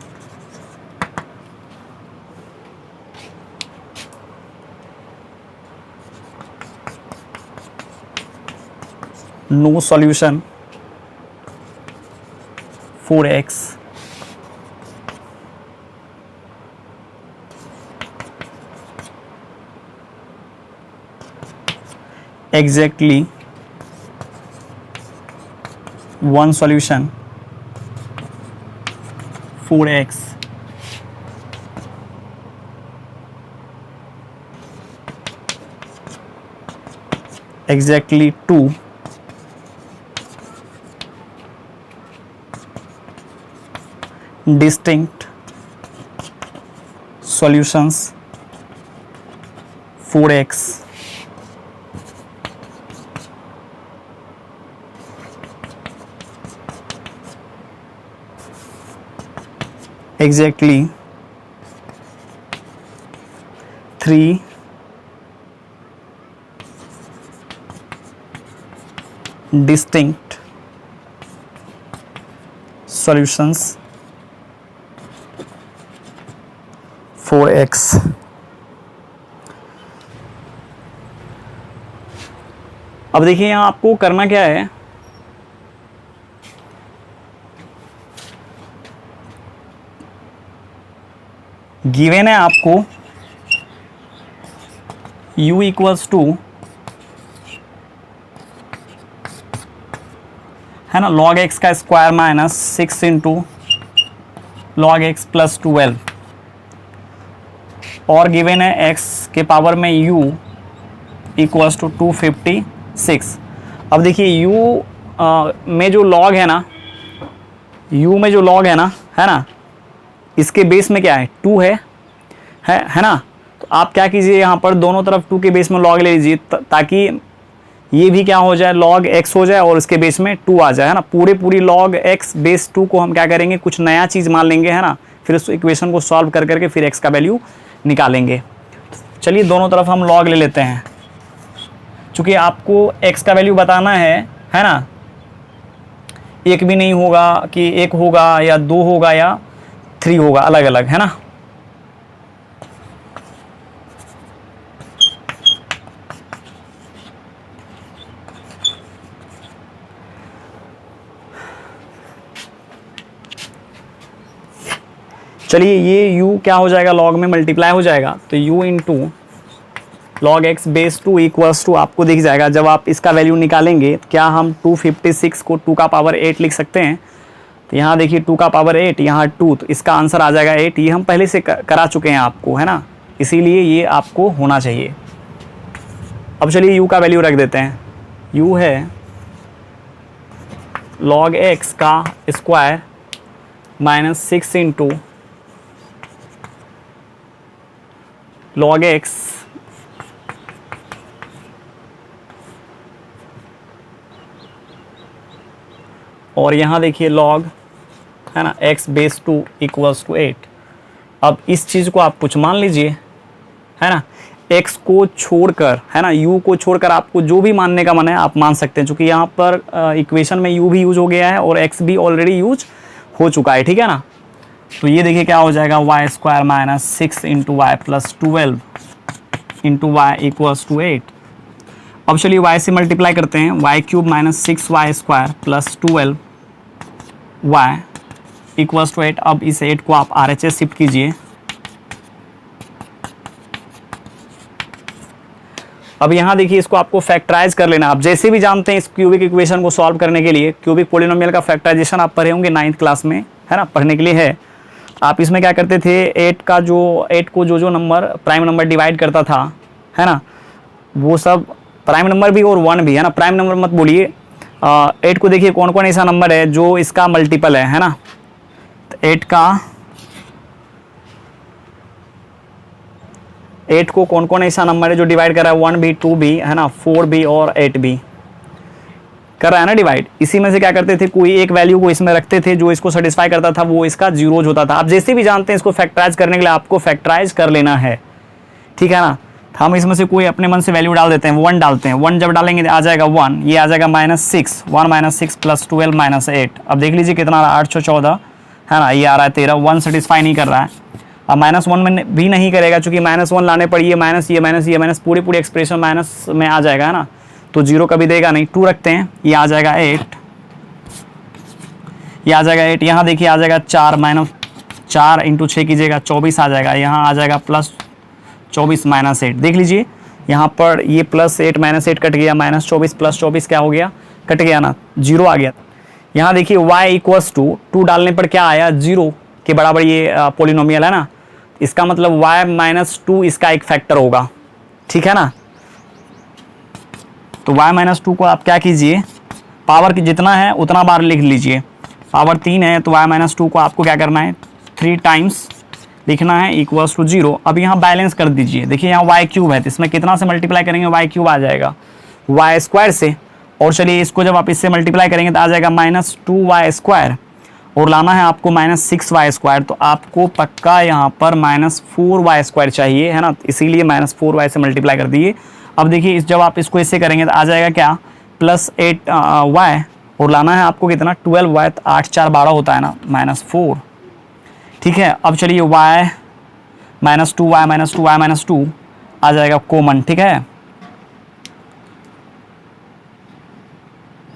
no solution for x exactly one solution for x exactly two distinct solutions for x exactly 3 distinct solutions for x। अब देखिए यहाँ आपको करना क्या है, given है आपको u इक्वल्स टू, है ना, log x का square minus 6 into log x plus 12 और गिवन है x के पावर में u इक्वल्स टू 256। अब देखिए u में जो log है ना, u में जो log है ना, इसके बेस में क्या है 2 है ना। तो आप क्या कीजिए, यहाँ पर दोनों तरफ 2 के बेस में log ले लीजिए ताकि ये भी क्या हो जाए, log x हो जाए और इसके बेस में 2 आ जाए, है ना। पूरी log x बेस 2 को हम क्या करेंगे, कुछ नया चीज़ मान लेंगे, है ना। फिर उस इक्वेशन को सॉल्व कर करके फिर x का वैल्यू निकालेंगे। चलिए दोनों तरफ हम log ले लेते हैं, चूँकि आपको x का वैल्यू बताना है ना। एक भी नहीं होगा कि 1 होगा या 2 होगा या 3 होगा, अलग अलग, है ना। चलिए ये u क्या हो जाएगा, log में मल्टीप्लाई हो जाएगा, तो u into log x base 2 equals to आपको दिख जाएगा। जब आप इसका वैल्यू निकालेंगे क्या हम 256 को 2 का पावर 8 लिख सकते हैं। तो यहाँ देखिए 2 का पावर 8, यहाँ 2, तो इसका आंसर आ जाएगा 8। ये हम पहले से करा चुके हैं आपको, है ना, इसीलिए ये आपको होना चाहिए। अब चलिए u का वैल्यू रख देते हैं, u है log x का square minus 6 into log x और यहाँ देखिए log, है ना, x बेस 2 इक्वल्स टू 8। अब इस चीज़ को आप कुछ मान लीजिए, है ना, x को छोड़कर, है ना, u को छोड़कर आपको जो भी मानने का मन है आप मान सकते हैं, क्योंकि यहाँ पर इक्वेशन में u भी यूज हो गया है और x भी ऑलरेडी यूज हो चुका है, ठीक है ना। तो ये देखिए क्या हो जाएगा, y square minus 6 into y plus 12 into y equals to 8। अब चलिए y से मल्टीप्लाई करते हैं, y cube minus 6 y square plus 12 y equals to 8। अब इस 8 को आप RHS शिफ्ट कीजिए। अब यहाँ देखिए इसको आपको फैक्टराइज कर लेना। आप जैसे भी जानते हैं इस क्यूबिक इक्वेशन को सॉल्व करने के लिए, क्यूबिक पॉलिनोमियल का फैक्टराइजेशन आप पढ़े होंगे 9th क्लास में, है ना, पढ़ने के लिए है। आप इसमें क्या करते थे, 8 को जो नंबर प्राइम नंबर डिवाइड करता था, है ना, वो सब प्राइम नंबर भी और 1 भी, है ना, प्राइम नंबर मत बोलिए। 8 को देखिए कौन कौन ऐसा नंबर है जो इसका मल्टीपल है ना। तो 8 को कौन कौन ऐसा नंबर है जो डिवाइड कर रहा है, 1 भी, 2 भी, है ना, 4 भी और 8 भी कर रहा है ना डिवाइड। इसी में से क्या करते थे, कोई एक वैल्यू को इसमें रखते थे, जो इसको सेटिस्फाई करता था वो इसका जीरोज होता था। आप जैसे भी जानते हैं इसको फैक्टराइज करने के लिए आपको फैक्टराइज कर लेना है, ठीक है ना। हम इसमें से कोई अपने मन से वैल्यू डाल देते हैं, 1 डालते हैं, 1 जब डालेंगे तो आ जाएगा 1, ये आ जाएगा -6, 1 - 6 प्लस 12 - 8। अब देख लीजिए कितना आ रहा है, 814, है ना, ये आ रहा है 13। 1 सेटिस्फाई नहीं कर रहा है। अब -1 में भी नहीं करेगा, चूंकि -1 लाने पर ये माइनस पूरी एक्सप्रेशन माइनस में आ जाएगा, है ना, तो 0 कभी देगा नहीं। 2 रखते हैं, ये आ जाएगा 8, ये आ जाएगा 8। यहाँ देखिए आ जाएगा 4 इंटू 6 कीजिएगा 24 आ जाएगा। यहाँ आ जाएगा प्लस 24 - 8। देख लीजिए यहाँ पर ये +8 - 8 कट गया, -24 प्लस 24 क्या हो गया, कट गया ना, 0 आ गया। यहाँ देखिए y इक्वल्स टू 2 डालने पर क्या आया, 0 के बराबर ये पॉलिनोमियल है ना। इसका मतलब y - 2 इसका एक फैक्टर होगा, ठीक है ना। तो y - 2 को आप क्या कीजिए, पावर की जितना है उतना बार लिख लीजिए। पावर 3 है तो y - 2 को आपको क्या करना है, 3 टाइम्स लिखना है इक्वल्स टू 0। अब यहाँ बैलेंस कर दीजिए। देखिए यहाँ वाई क्यूब है तो इसमें कितना से मल्टीप्लाई करेंगे, वाई क्यूब आ जाएगा वाई स्क्वायर से। और चलिए इसको जब आप इससे मल्टीप्लाई करेंगे तो आ जाएगा -2y स्क्वायर, और लाना है आपको -6y स्क्वायर। तो आपको पक्का यहाँ पर -4y स्क्वायर चाहिए, है ना, इसीलिए -4y से मल्टीप्लाई कर दिए। अब देखिए जब आप इसको इससे करेंगे तो आ जाएगा क्या, +8y, और लाना है आपको कितना, 12y। तो 8 4 12 होता है ना, -4, ठीक है। अब चलिए y -2 आ जाएगा कॉमन, ठीक है।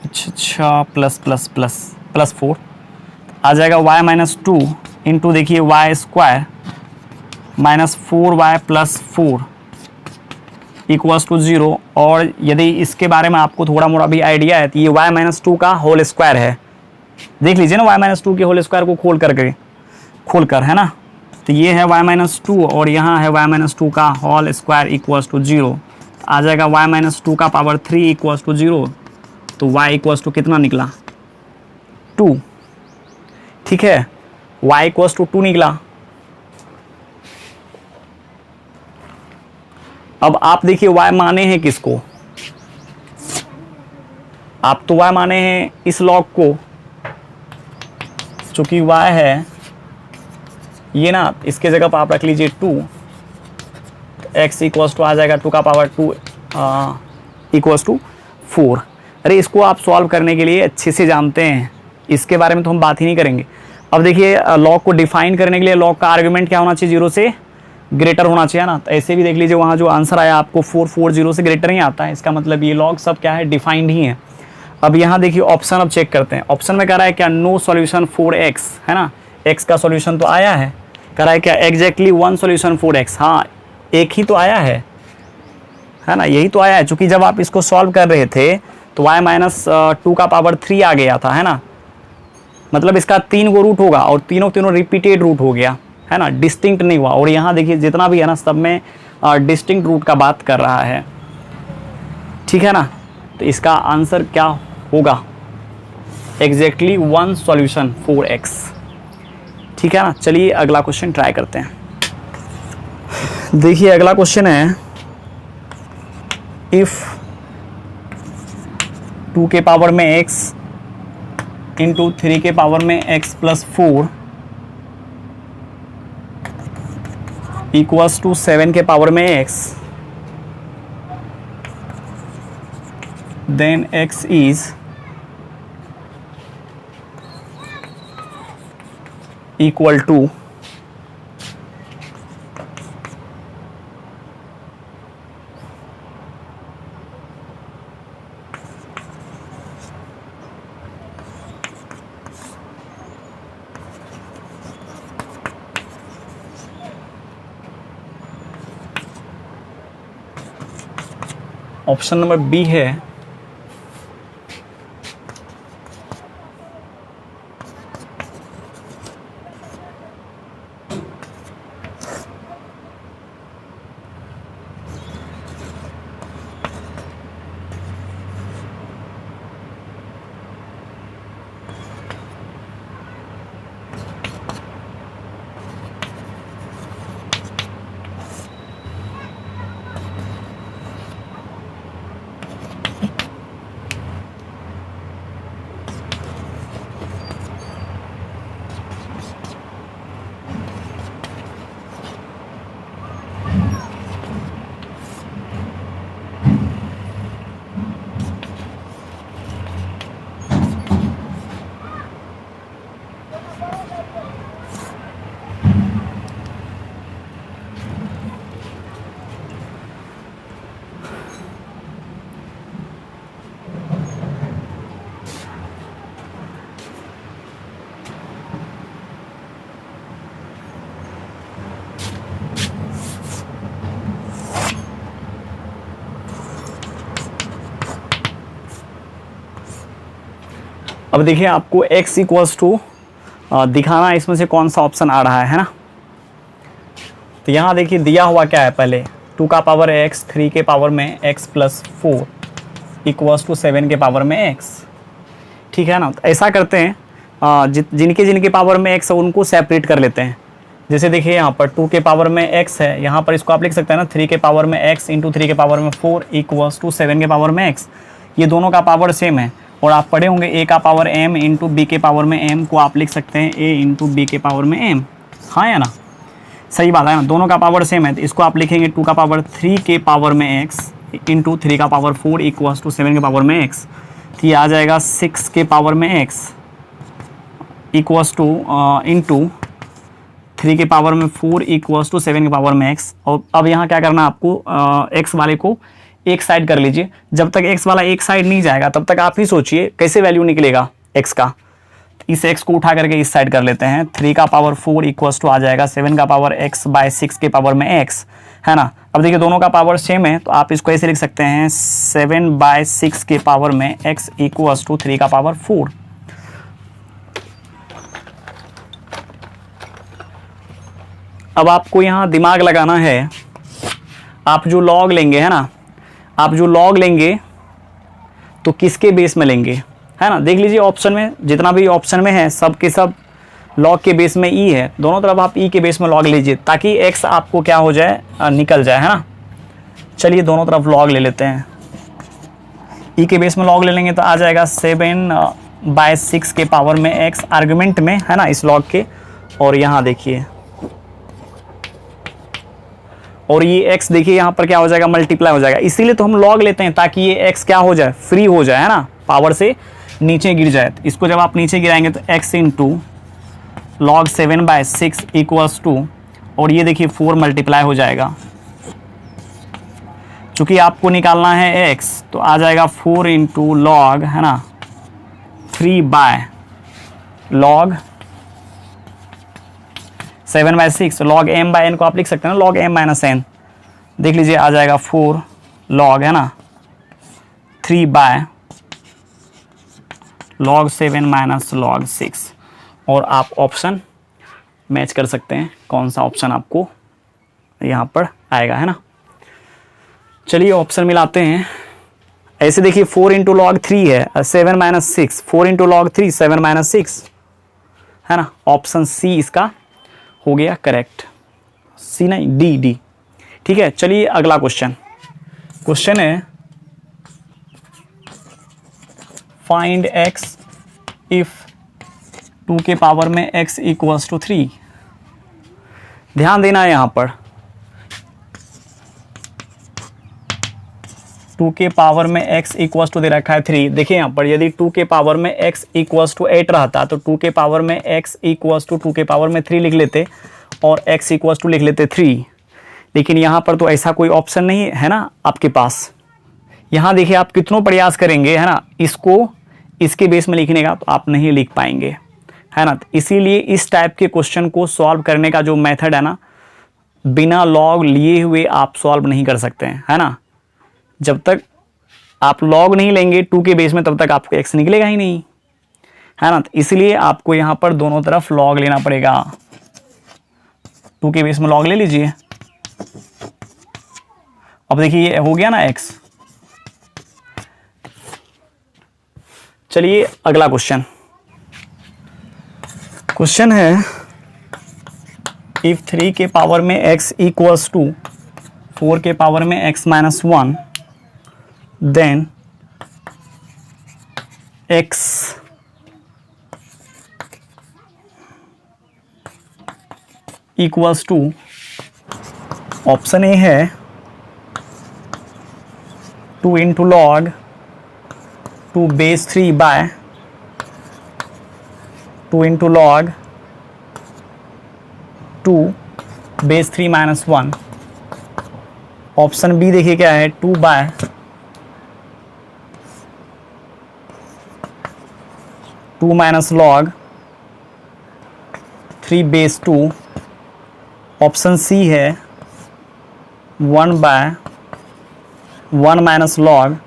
अच्छा ++++4 आ जाएगा y - 2 इंटू देखिए y square -4y + 4 equals to 0। और यदि इसके बारे में आपको थोड़ा मोड़ा भी आइडिया है तो ये y - 2 का होल स्क्वायर है। देख लीजिए ना, y - 2 के होल स्क्वायर को खोल कर, है ना। तो ये है y - 2 और यहाँ है y - 2 का होल स्क्वायर इक्वल्स टू 0। आ जाएगा y - 2 का पावर 3 इक्वल्स टू 0। तो y इक्वल्स टू कितना निकला, 2, ठीक है। y इक्वल्स टू 2 निकला। अब आप देखिए y माने हैं किसको, आप तो y माने हैं इस लॉग को, चूंकि y है ये ना, इसके जगह पर आप रख लीजिए 2, x इक्वल्स टू आ जाएगा 2 का पावर 2 इक्वल्स टू 4। अरे इसको आप सॉल्व करने के लिए अच्छे से जानते हैं, इसके बारे में तो हम बात ही नहीं करेंगे। अब देखिए लॉग को डिफाइन करने के लिए लॉग का आर्गुमेंट क्या होना चाहिए, 0 से ग्रेटर होना चाहिए ना। तो ऐसे भी देख लीजिए वहाँ जो आंसर आया आपको 440 से ग्रेटर ही आता है, इसका मतलब ये लॉग सब क्या है, डिफाइंड ही है। अब यहाँ देखिए ऑप्शन अब चेक करते हैं। ऑप्शन में कह रहा है क्या, नो सॉल्यूशन फॉर x, है ना, x का सॉल्यूशन तो आया है। कह रहा है क्या, एग्जैक्टली 1 सॉल्यूशन फॉर x, हाँ एक ही तो आया है ना, यही तो आया है। चूंकि जब आप इसको सॉल्व कर रहे थे तो y - 2 का पावर 3 आ गया था, है ना, मतलब इसका 3 को रूट होगा और तीनों रिपीटेड रूट हो गया, है ना, डिस्टिंक्ट नहीं हुआ। और यहाँ देखिए जितना भी है ना सब में डिस्टिंक्ट रूट का बात कर रहा है, ठीक है ना। तो इसका आंसर क्या होगा, एग्जैक्टली 1 सॉल्यूशन फॉर x, ठीक है ना। चलिए अगला क्वेश्चन ट्राई करते हैं। देखिए अगला क्वेश्चन है, इफ 2 के पावर में x इंटू 3 के पावर में x प्लस 4 इक्वल्स टू 7 के पावर में x, then x is equal to option number B है अब देखिए आपको x इक्वल्स टू दिखाना इसमें से कौन सा ऑप्शन आ रहा है ना। तो यहाँ देखिए दिया हुआ क्या है, पहले 2 का पावर x, 3 के पावर में x प्लस 4 इक्वल्स टू 7 के पावर में x, ठीक है ना। तो ऐसा करते हैं जिनके जिनके पावर में x है उनको सेपरेट कर लेते हैं। जैसे देखिए यहाँ पर 2 के पावर में x है, यहाँ पर इसको आप लिख सकते हैं ना 3 के पावर में x इंटू 3 के पावर में 4 इक्वल्स टू 7 के पावर में x। ये दोनों का पावर सेम है और आप पढ़े होंगे a का पावर m इंटू बी के पावर में m को आप लिख सकते हैं a इंटू बी के पावर में m, हाँ या ना, सही बात है ना। दोनों का पावर सेम है तो इसको आप लिखेंगे 2 का पावर 3 के पावर में x इंटू 3 का पावर 4 इक्वल्स टू 7 के पावर में x। तो ये आ जाएगा 6 के पावर में x इक्वल्स टू इंटू 3 के पावर में 4 इक्वल्स टू 7 के पावर में x। और अब यहाँ क्या करना है आपको, x वाले को एक साइड कर लीजिए। जब तक x वाला एक साइड नहीं जाएगा तब तक आप ही सोचिए कैसे वैल्यू निकलेगा x का। इस x को उठा करके इस साइड कर लेते हैं। 3 का पावर 4 इक्वल्स टू आ जाएगा 7 का पावर x बाय 6 के पावर में x, है ना। अब देखिए दोनों का पावर सेम है तो आप इसको ऐसे लिख सकते हैं 7 बाय 6 के पावर में x इक्वल्स टू 3 का पावर 4। अब आपको यहाँ दिमाग लगाना है, आप जो लॉग लेंगे है ना, आप जो लॉग लेंगे तो किसके बेस में लेंगे, है ना। देख लीजिए ऑप्शन में जितना भी ऑप्शन में है सब के सब लॉग के बेस में ई है, दोनों तरफ आप ई के बेस में लॉग लीजिए ताकि एक्स आपको क्या हो जाए, निकल जाए, है ना। चलिए दोनों तरफ लॉग ले लेते हैं। ई के बेस में लॉग ले लेंगे तो आ जाएगा 7 बाय 6 के पावर में एक्स आर्गुमेंट में, है ना, इस लॉग के। और यहाँ देखिए, और ये x देखिए यहाँ पर क्या हो जाएगा, मल्टीप्लाई हो जाएगा। इसीलिए तो हम लॉग लेते हैं ताकि ये x क्या हो जाए, फ्री हो जाए, है ना, पावर से नीचे गिर जाए। तो इसको जब आप नीचे गिराएंगे तो x into log 7 by 6 equals to, और ये देखिए 4 मल्टीप्लाई हो जाएगा। चूंकि आपको निकालना है x तो आ जाएगा 4 इंटू लॉग, है ना, 3 by log 7 by 6, log m by n को आप लिख सकते हैं ना, लॉग m माइनस n। देख लीजिए आ जाएगा 4 लॉग, है ना, 3 बाय लॉग 7 माइनस लॉग 6। और आप ऑप्शन मैच कर सकते हैं कौन सा ऑप्शन आपको यहाँ पर आएगा, है ना। चलिए ऑप्शन मिलाते हैं। ऐसे देखिए 4 इंटू लॉग 3 है, 7 माइनस 6, 4 इंटू लॉग 3 7 माइनस 6, है ना। ऑप्शन सी इसका हो गया करेक्ट, सी नहीं डी। ठीक है, चलिए अगला क्वेश्चन है फाइंड x इफ 2 के पावर में x इक्वल्स टू 3। ध्यान देना है यहाँ पर 2 के पावर में x इक्वल्स टू दे रखा है 3। देखिए यहाँ पर यदि 2 के पावर में x इक्वल्स टू 8 रहता तो 2 के पावर में x इक्वल्स टू 2 के पावर में 3 लिख लेते और x इक्वल्स टू लिख लेते 3। लेकिन यहाँ पर तो ऐसा कोई ऑप्शन नहीं है ना आपके पास। यहाँ देखिए आप कितनों प्रयास करेंगे है ना इसको इसके बेस में लिखने का, तो आप नहीं लिख पाएंगे है ना। इसीलिए इस टाइप के क्वेश्चन को सॉल्व करने का जो मेथड है ना, बिना लॉग लिए हुए आप सॉल्व नहीं कर सकते हैं है ना। जब तक आप लॉग नहीं लेंगे 2 के बेस में तब तक आपको x निकलेगा ही नहीं है ना। इसीलिए आपको यहाँ पर दोनों तरफ लॉग लेना पड़ेगा। 2 के बेस में लॉग ले लीजिए। अब देखिए ये हो गया ना x। चलिए अगला क्वेश्चन है इफ 3 के पावर में x इक्वल्स टू 4 के पावर में x minus 1 then x equals to, option A है 2 into log 2 base 3 by 2 into log 2 base 3 minus 1। Option B देखिए क्या है 2 by 2 minus log 3 base 2। Option C है 1 by 1 minus log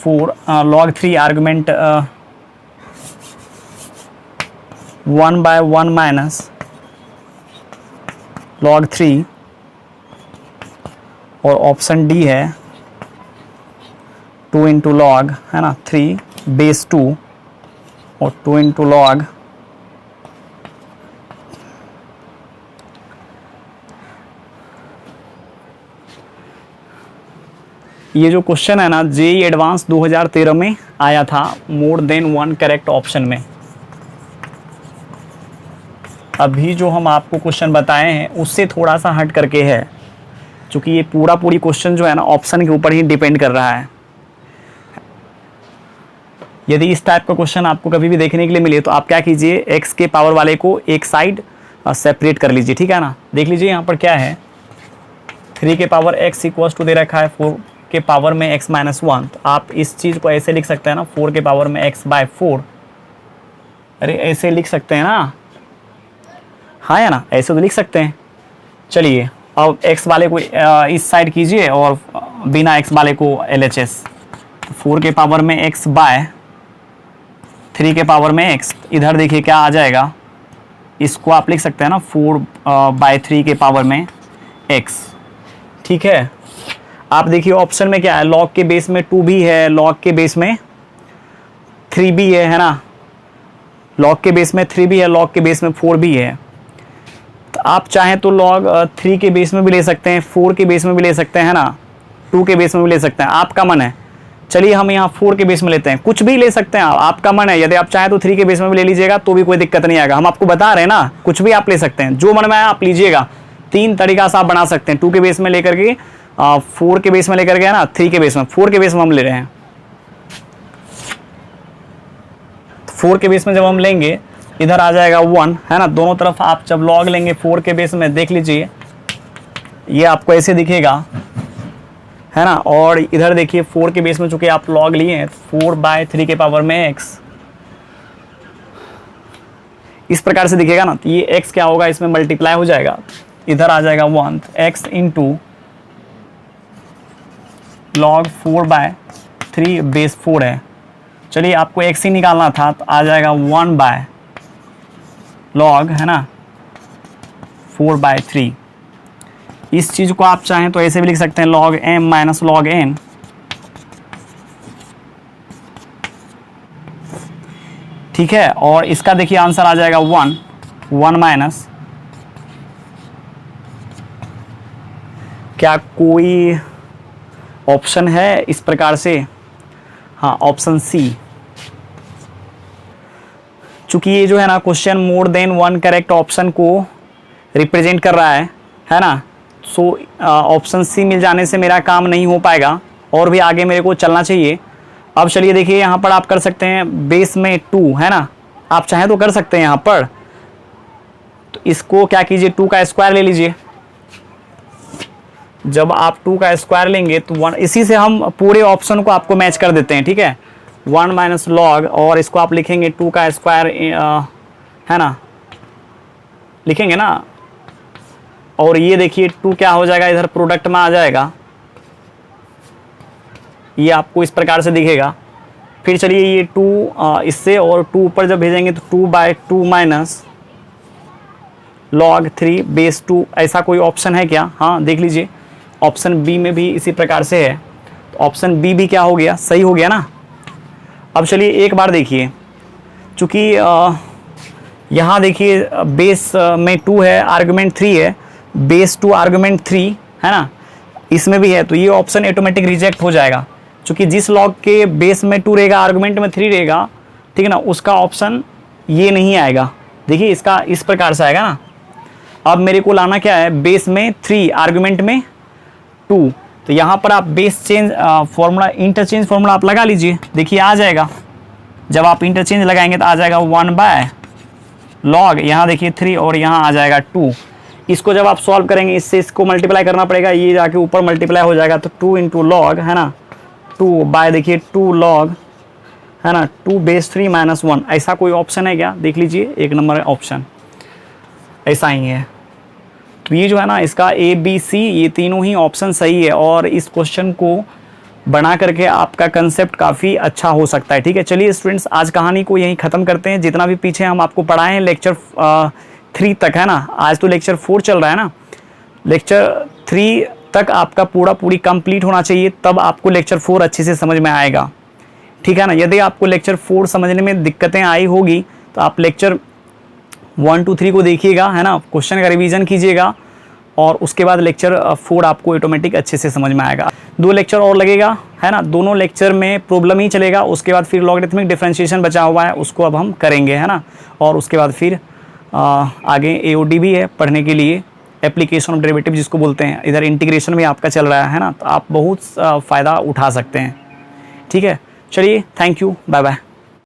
4 log 3 argument 1 by 1 minus log 3। और option D है 2 into log है ना 3 base 2 और 2 इंटू लॉग ये जो क्वेश्चन है ना जेईई एडवांस 2013 में आया था मोर देन 1 करेक्ट ऑप्शन में। अभी जो हम आपको क्वेश्चन बताए हैं उससे थोड़ा सा हट करके है, क्योंकि ये पूरी क्वेश्चन जो है ना ऑप्शन के ऊपर ही डिपेंड कर रहा है। यदि इस टाइप का क्वेश्चन आपको कभी भी देखने के लिए मिले तो आप क्या कीजिए x के पावर वाले को एक साइड सेपरेट कर लीजिए, ठीक है ना। देख लीजिए यहाँ पर क्या है 3 के पावर x इक्वल्स टू दे रखा है 4 के पावर में x माइनस 1। तो आप इस चीज़ को ऐसे लिख सकते हैं ना 4 के पावर में x बाय 4। अरे ऐसे लिख सकते हैं ना, हाँ या ना, ऐसे तो लिख सकते हैं। चलिए अब x वाले को इस साइड कीजिए और बिना x वाले को LHS। 4 के पावर में x बाय 3 के पावर में x, इधर देखिए क्या आ जाएगा, इसको आप लिख सकते हैं ना 4 बाय 3 के पावर में x, ठीक है। आप देखिए ऑप्शन में क्या है, लॉग के बेस में 2 भी है, लॉग के बेस में 3 भी है ना, लॉग के बेस में 3 भी है, लॉग के बेस में 4 भी है। तो आप चाहें तो लॉग 3 के बेस में भी ले सकते हैं, 4 के बेस में भी ले सकते हैं ना, 2 के बेस में भी ले सकते हैं, आपका मन है। चलिए हम यहाँ 4 के बेस में लेते हैं, कुछ भी ले सकते हैं आपका मन है। यदि आप चाहें तो 3 के बेस में भी ले लीजिएगा तो भी कोई दिक्कत नहीं आएगा। हम आपको बता रहे हैं ना, कुछ भी आप ले सकते हैं, जो मन में आए आप लीजिएगा। 3 तरीका से आप बना सकते हैं, 2 के बेस में लेकर के 4 के बेस में लेकर के ना 3 के बेस में। 4 के बेस में हम ले रहे हैं, 4 के बेस में जब हम लेंगे इधर आ जाएगा 1 है ना। दोनों तरफ आप जब लॉग लेंगे 4 के बेस में, देख लीजिए ये आपको ऐसे दिखेगा है ना। और इधर देखिए 4 के बेस में चूंकि आप लॉग लिए हैं 4 बाय 3 के पावर में x, इस प्रकार से दिखेगा ना। तो ये x क्या होगा, इसमें मल्टीप्लाई हो जाएगा, इधर आ जाएगा 1 x into log 4 by 3 base 4 है। चलिए आपको x ही निकालना था तो आ जाएगा 1 बाय लॉग है ना 4 बाय 3। इस चीज़ को आप चाहें तो ऐसे भी लिख सकते हैं log m minus log n, ठीक है। और इसका देखिए आंसर आ जाएगा 1 माइनस, क्या कोई ऑप्शन है इस प्रकार से, हाँ ऑप्शन सी। चूंकि ये जो है ना question more than one correct option को रिप्रेजेंट कर रहा है ना, सो ऑप्शन सी मिल जाने से मेरा काम नहीं हो पाएगा और भी आगे मेरे को चलना चाहिए। अब चलिए देखिए यहाँ पर आप कर सकते हैं बेस में 2 है ना, आप चाहें तो कर सकते हैं यहाँ पर। तो इसको क्या कीजिए 2 का स्क्वायर ले लीजिए। जब आप 2 का स्क्वायर लेंगे तो 1, इसी से हम पूरे ऑप्शन को आपको मैच कर देते हैं, ठीक है। 1 माइनस लॉग, और इसको आप लिखेंगे 2 का स्क्वायर है ना, लिखेंगे ना, और ये देखिए 2 क्या हो जाएगा, इधर प्रोडक्ट में आ जाएगा, ये आपको इस प्रकार से दिखेगा। फिर चलिए ये 2 इससे और 2 ऊपर जब भेजेंगे तो 2/2 माइनस log 3 बेस 2, ऐसा कोई ऑप्शन है क्या? हाँ देख लीजिए, ऑप्शन बी में भी इसी प्रकार से है, तो ऑप्शन बी भी क्या हो गया, सही हो गया ना। अब चलिए एक बार देखिए, चूँकि यहाँ देखिए बेस में 2 है, आर्गुमेंट 3 है, बेस 2 आर्गुमेंट 3 है ना, इसमें भी है, तो ये ऑप्शन ऑटोमेटिक रिजेक्ट हो जाएगा। चूँकि जिस लॉग के बेस में 2 रहेगा, आर्गुमेंट में 3 रहेगा, ठीक है ना, उसका ऑप्शन ये नहीं आएगा। देखिए इसका इस प्रकार से आएगा ना। अब मेरे को लाना क्या है, बेस में 3 आर्गुमेंट में 2, तो यहाँ पर आप base change formula, interchange formula आप लगा लीजिए, देखिए आ जाएगा। जब आप इंटरचेंज लगाएंगे तो आ जाएगा 1/log, यहाँ देखिए 3 और यहाँ आ जाएगा 2। इसको जब आप सॉल्व करेंगे, इससे इसको मल्टीप्लाई करना पड़ेगा, ये जाके ऊपर मल्टीप्लाई हो जाएगा, तो 2 × log है ना, 2 बाय देखिए 2 log है ना, 2 बेस 3 माइनस 1, ऐसा कोई ऑप्शन है क्या? देख लीजिए, एक नंबर ऑप्शन ऐसा ही है। तो ये जो है ना, इसका A B C ये तीनों ही ऑप्शन सही है, और इस क्वेश्चन को बना करके आपका कंसेप्ट काफ़ी अच्छा हो सकता है, ठीक है। चलिए स्टूडेंट्स, आज कहानी को यहीं ख़त्म करते हैं। जितना भी पीछे हम आपको पढ़ाए हैं लेक्चर 3 तक है ना, आज तो लेक्चर 4 चल रहा है ना, लेक्चर 3 तक आपका पूरी कंप्लीट होना चाहिए, तब आपको लेक्चर 4 अच्छे से समझ में आएगा, ठीक है ना। यदि आपको लेक्चर 4 समझने में दिक्कतें आई होगी तो आप लेक्चर 1 2 3 को देखिएगा, है ना, क्वेश्चन का रिवीजन कीजिएगा, और उसके बाद लेक्चर 4 आपको ऑटोमेटिक अच्छे से समझ में आएगा। 2 लेक्चर और लगेगा, है ना, दोनों लेक्चर में प्रॉब्लम ही चलेगा, उसके बाद फिर लॉगरिथमिक डिफरेंशिएशन बचा हुआ है, उसको अब हम करेंगे, है ना, और उसके बाद फिर आगे AOD भी है पढ़ने के लिए, एप्लीकेशन ऑफ डेरिवेटिव जिसको बोलते हैं, इधर इंटीग्रेशन भी आपका चल रहा है ना, तो आप बहुत फ़ायदा उठा सकते हैं, ठीक है। चलिए, थैंक यू, बाय बाय।